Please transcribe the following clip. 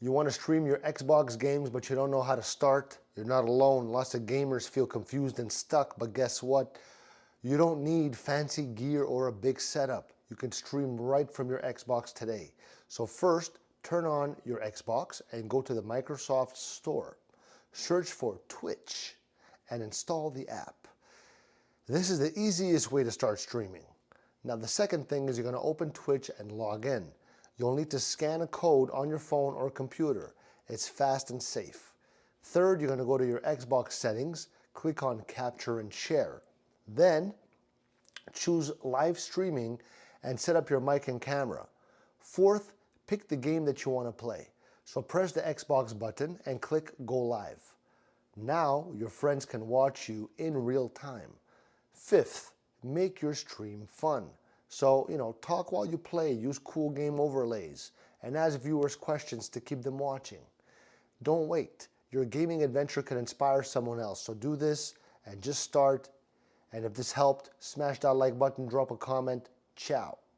You want to stream your Xbox games, but you don't know how to start? You're not alone. Lots of gamers feel confused and stuck, but guess what? You don't need fancy gear or a big setup. You can stream right from your Xbox today. So first, turn on your Xbox and go to the Microsoft Store. Search for Twitch and install the app. This is the easiest way to start streaming. Now the second thing is you're going to open Twitch and log in. You'll need to scan a code on your phone or computer. It's fast and safe. Third, you're going to go to your Xbox settings, click on Capture and Share. Then choose live streaming and set up your mic and camera. Fourth, pick the game that you want to play. So press the Xbox button and click Go Live. Now your friends can watch you in real time. Fifth, make your stream fun. So, talk while you play, use cool game overlays, and ask viewers questions to keep them watching. Don't wait. Your gaming adventure can inspire someone else. So do this and just start. And if this helped, smash that like button, drop a comment. Ciao.